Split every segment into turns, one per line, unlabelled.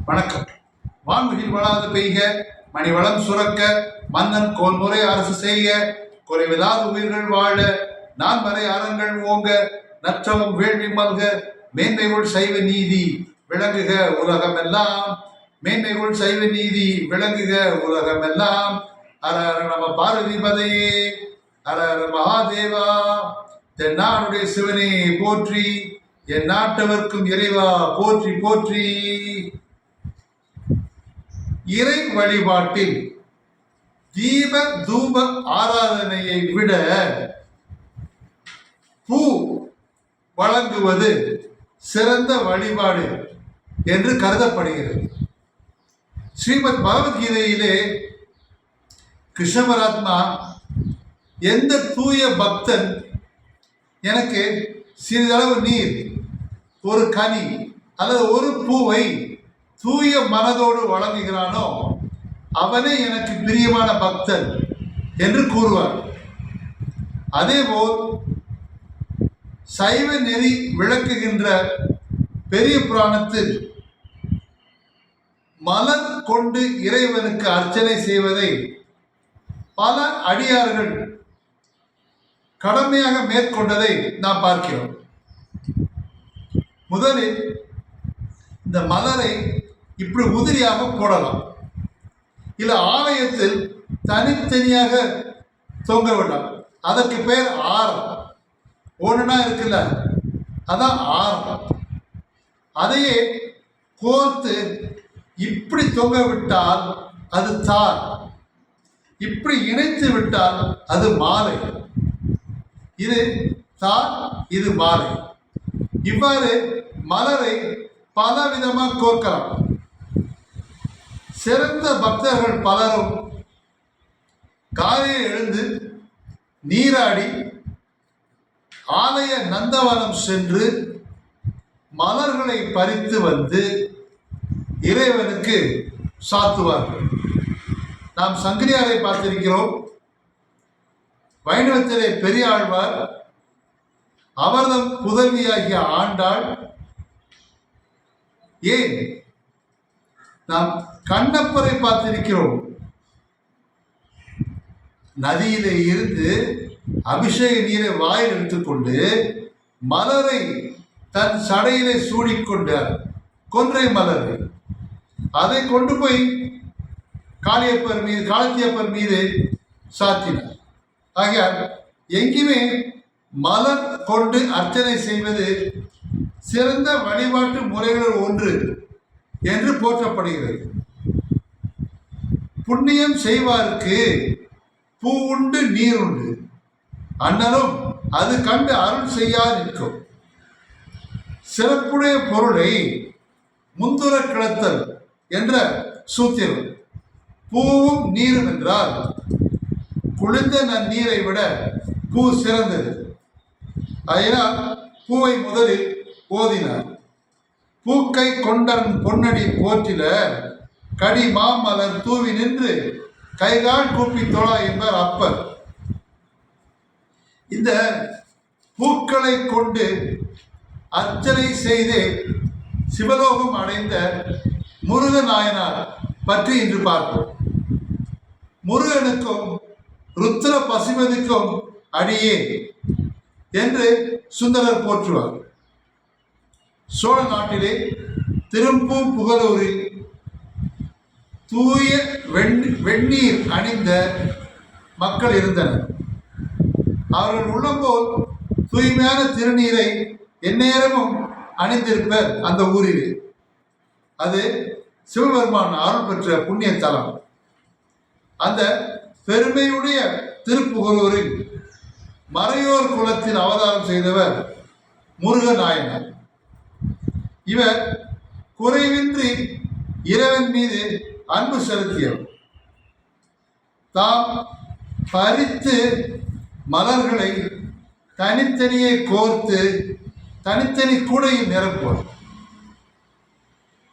வணக்கம். வான்மிகில் வளாது பெய்க, மணி வளம் சுரக்க, மன்னன் கோன்முறை அரசு செய்க, குறைவிலாத உயிர்கள் வாழ, நான்மறை அறங்கள் ஓங்க, நற்றமும் வேள்வி மல்க, மேன்மைகுள் சைவ நீதி விளங்குக உலகமெல்லாம். மேன்மைகுள் சைவ நீதி விளங்குக உலகமெல்லாம். ஹர ஹர நம பார்வதிபதையே, ஹர ஹர மகாதேவா. தென்னாடுடைய சிவனே போற்றி, என் நாட்டவர்க்கும் இறைவா போற்றி போற்றி. இறை வழிபாட்டில் தீப தூப ஆராதனையை விட பூ வழங்குவது சிறந்த வழிபாடு என்று கருதப்படுகிறது. ஸ்ரீமத் பகவத்கீதையிலே கிருஷ்ண பரமாத்மா, எந்த தூய பக்தன் எனக்கு சிறிதளவு நீர், ஒரு கனி அல்லது ஒரு பூவை தூய மனதோடு வழங்குகிறானோ அவனே எனக்கு பிரியமான பக்தன் என்று கூறுவார். அதேபோல் சைவ நெறி விளக்குகின்ற பெரிய புராணத்தில் மலர் கொண்டு இறைவனுக்கு அர்ச்சனை செய்வதை பல அடியார்கள் கடமையாக மேற்கொண்டதை நாம் பார்க்கிறோம். முதலில் இந்த மலரை இப்படி உதிரியாக போடலாம், இல்லை ஆலயத்தில் தனித்தனியாக தொங்க விடலாம். அதற்கு பேர் ஆரம். ஒன்றுனா இருக்குல்ல, அதான் ஆரம். அதையே கோர்த்து இப்படி தொங்க விட்டால் அது தார், இப்படி இணைத்து விட்டால் அது மாலை. இது தார், இது மாலை. இவ்வாறு மலரை பல விதமாக கோர்க்கலாம். சிறந்த பக்தர்கள் பலரும் காலையில் எழுந்து நீராடி ஆலய நந்தவனம் சென்று மலர்களை பறித்து வந்து இறைவனுக்கு சாத்துவார்கள். நாம் சங்கிலியாரை பார்த்திருக்கிறோம். வைணவத்திலே பெரியாழ்வார், அவர்தம் புதவியாகிய ஆண்டாள், ஏன் நாம் கண்ணப்பரை பார்த்திருக்கிறோம். நதியிலே இருந்து அபிஷேக நீரை வாயில் எடுத்துக்கொண்டு மலரை தன் சடையிலே சூடிக்கொண்டார், கொன்றை மலரை. அதை கொண்டு போய் காளத்தியப்பர் மீது சாத்தினார். ஆகையால் எங்குமே மலர் கொண்டு அர்ச்சனை செய்வது சிறந்த வழிபாட்டு முறைகள் ஒன்று என்று போற்றப்படுகிறது. புண்ணியம் செய்வார்க்கு பூ உண்டு நீர் உண்டு, அண்ணனும் அது கண்டு அருள் செய்யா நிற்கும். சிறப்புடைய பொருளை முந்துர கிளத்தல் என்ற சூத்திரம். பூவும் நீரும் என்றால் குளிர்ந்த நன்னீரை விட பூ சிறந்தது. அதனால் பூவை முதலில் ஓதினார். பூக்கை கொண்டன் பொன்னடி போற்றில கடி மாமலர் தூவி நின்று கைகால் கூப்பி தொழா என்பார் அப்பர். இந்த பூக்களை கொண்டு அர்ச்சனை செய்து சிவலோகம் அடைந்த முருகநாயனார் பற்றி இன்று பார்ப்போம். முருகனுக்கும் ருத்ர பசுமதிக்கும் அடியே என்று சுந்தரர் போற்றுவார். சோழ நாட்டிலே திரும்பூர் புகழூரில் தூய வெந்நீர் அணிந்த மக்கள் இருந்தனர். அவர்கள் உள்ளம்போல் தூய்மையான திருநீரை எந்நேரமும் அணிந்திருப்பர் அந்த ஊரிலே. அது சிவபெருமான் அருள் பெற்ற புண்ணிய தலம். அந்த பெருமையுடைய திருப்புகழூரில் மறையோர் குலத்தில் அவதாரம் செய்தவர் முருகநாயனார். இவர் குறைவின்றி இறைவன் மீது அன்பு செலுத்தியவர். தாம் பறித்து மலர்களை தனித்தனியே கோர்த்து தனித்தனி கூடையில் நிரப்புவார்.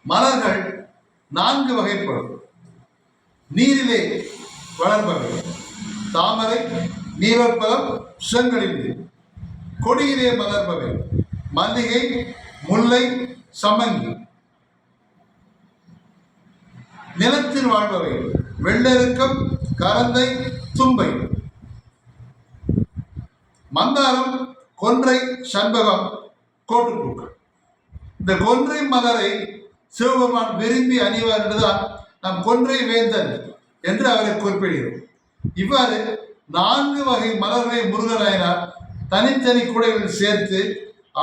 மலர்கள் 4 வகைப்படும். நீரிலே வளர்பவை தாமரை, நீரோற்பலம், செங்கலில். கொடியிலே மலர்பவை மல்லிகை, முல்லை, சமங்கி. நிலத்தில் வாழ்பவை வெள்ளெருக்கம், கரந்தை, தும்பை. மந்தாரம், கொன்றை, சண்பகம் கோட்டுப்பூக்கள். இந்த கொன்றை மலரை சிவபெருமான் விரும்பி அணிவார் என்றுதான் நம் கொன்றை வேந்தன் என்று அவரை குறிப்பிடுகிறோம். இவ்வாறு 4 வகை மலர்களை முருகனாயினார் தனித்தனி கூடைகளில் சேர்த்து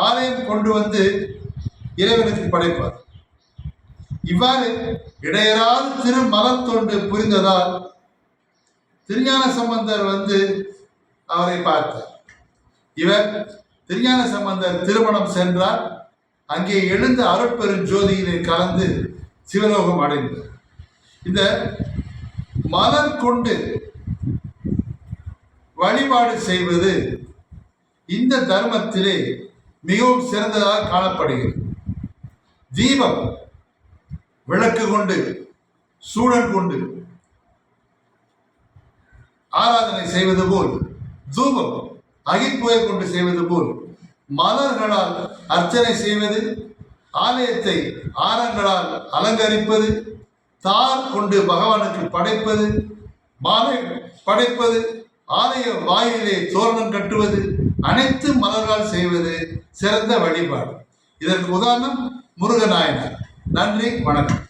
ஆலயம் கொண்டு வந்து இறைவனுக்கு படைப்பார். இவ்வாறு இடையராது திரு மலர் தொண்டு புரிந்ததால் திருஞான சம்பந்தர் வந்து அவரை பார்த்தார். இவர் திருஞான சம்பந்தர் திருமணம் சென்றார். அங்கே எழுந்த அருட்பெரும் ஜோதியிலே கலந்து சிவலோகம் அடைந்தார். இந்த மலர் கொண்டு வழிபாடு செய்வது இந்த தர்மத்திலே மிகவும் சிறந்ததாக காணப்படுகிறது. தீபம் விளக்கு கொண்டு சூழல் கொண்டு ஆராதனை செய்வது போல், தூபம் அகிப்புகை கொண்டு செய்வது போல், மலர்களால் அர்ச்சனை செய்வது, ஆலயத்தை ஆரங்களால் அலங்கரிப்பது, தார் கொண்டு பகவானுக்கு படைப்பது, மாலை படைப்பது, ஆலய வாயிலே தோரணம் கட்டுவது, அனைத்து மலர்களால் செய்வது சிறந்த வழிபாடு. இதற்கு உதாரணம் முருகநாயனார். நன்றி, வணக்கம்.